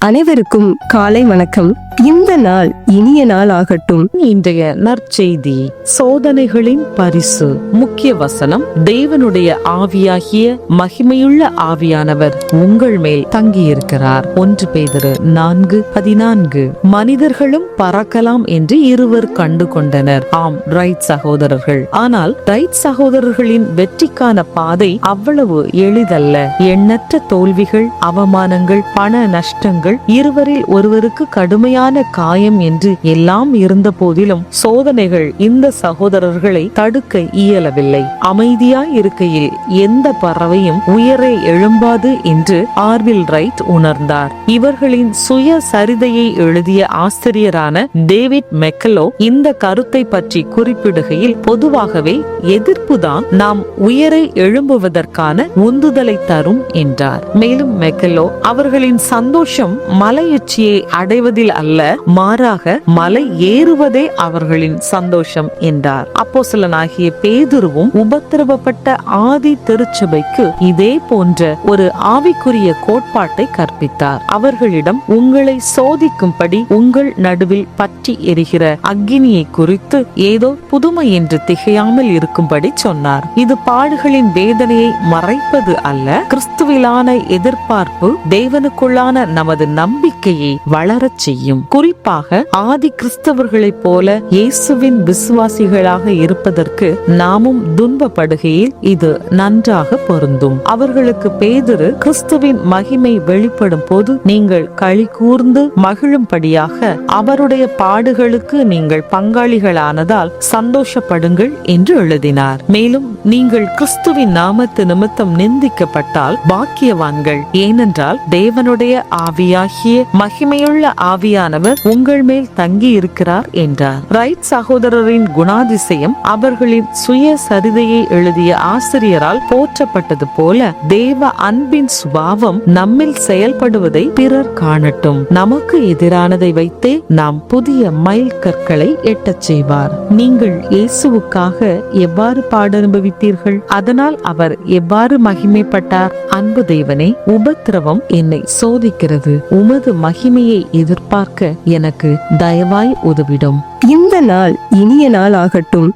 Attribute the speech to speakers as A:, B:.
A: அனைவருக்கும் காலை வணக்கம். இந்த நாள் இனிய நாள் ஆகட்டும்.
B: இன்றைய நற்செய்தி சோதனைகளின் பரிசு. முக்கிய வசனம்: தேவனுடைய ஆவியாகிய மகிமையுள்ள ஆவியானவர் உங்கள் மேல் தங்கியிருக்கிறார். 1 பேதுரு 4:14. மனிதர்களும் பறக்கலாம் என்று இருவர் கண்டு கொண்டனர். ஆம், ரைட் சகோதரர்கள். ஆனால் ரைட் சகோதரர்களின் வெற்றிக்கான பாதை அவ்வளவு எளிதல்ல. எண்ணற்ற தோல்விகள், அவமானங்கள், பண நஷ்டங்கள், இருவரில் ஒருவருக்கு கடுமையான காயம் என்று எல்லாம் இருந்த போதிலும் சோதனைகள் இந்த சகோதரர்களை தடுக்க இயலவில்லை. அமைதியாய் இருக்கையில் எந்த பறவையும் உயரே எழும்பாது என்று ஆர்வில் ரைட் உணர்ந்தார். இவர்களின் சுய சரிதையை எழுதிய ஆசிரியரான டேவிட் மெக்கலோ இந்த கருத்தை பற்றி குறிப்பிடுகையில், பொதுவாகவே எதிர்ப்புதான் நாம் உயரே எழும்புவதற்கான உந்துதலை தரும் என்றார். மேலும் மெக்கலோ அவர்களின் சந்தோஷம் மலையுச்சியை அடைவதில் அல்ல, மாறாக மலை ஏறுவதே அவர்களின் சந்தோஷம் என்றார். அப்போஸ்தலனாகிய பேதுருவும் உபத்திரவப்பட்ட ஆதி திருச்சபைக்கு இதே போன்ற ஒரு ஆவிக்குரிய கோட்பாட்டை கற்பித்தார். அவர்களிடம் உங்களை சோதிக்கும்படி உங்கள் நடுவில் பற்றி எரிகிற அக்கினியை குறித்து ஏதோ புதுமை என்று திகையாமல் இருக்கும்படி சொன்னார். இது பாடுகளின் வேதனையை மறைப்பது அல்ல, கிறிஸ்துவிலான எதிர்பார்ப்பு தேவனுக்குள்ளான நமது நம்பிக்கையை வளரச் செய்யும். குறிப்பாக ஆதி கிறிஸ்தவர்களைப் போல இயேசுவின் விசுவாசிகளாக இருப்பதற்கு நாமும் துன்பப்படுகையில் இது நன்றாக பொருந்தும். அவர்களுக்கு பேதுரு கிறிஸ்துவின் மகிமை வெளிப்படும் போது நீங்கள் களி கூர்ந்து மகிழும்படியாக அவருடைய பாடுகளுக்கு நீங்கள் பங்காளிகளானதால் சந்தோஷப்படுங்கள் என்று எழுதினார். மேலும் நீங்கள் கிறிஸ்துவின் நாமத்து நிமித்தம் நிந்திக்கப்பட்டால் பாக்கியவான்கள், ஏனென்றால் தேவனுடைய ஆவியாகிய மகிமையுள்ள ஆவியானவர் உங்கள் மேல் தங்கி இருக்கிறார் என்றார். ரைட் சகோதரரின் குணாதிசயம் அவர்களின் சுய சரிதையை எழுதிய ஆசிரியரால் போற்றப்பட்டது போல தேவ அன்பின் சுபாவம் நம்மில் செயல்படுவதை பிறர் காணட்டும். நமக்கு எதிரானதை வைத்தே நாம் புதிய மைல் கற்களை எட்டச் செய்வார். நீங்கள் இயேசுவுக்காக எவ்வாறு பாடனுபவித்தீர்கள்? அதனால் அவர் எவ்வாறு மகிமைப்பட்டார்? அன்பு தேவனே, உபத்திரவம் என்னை சோதிக்கிறது. உமது மகிமையை எதிர்பார்க்க எனக்கு தயவாய் உதவிடும்.
A: இந்த நாள் இனிய நாள் ஆகட்டும்.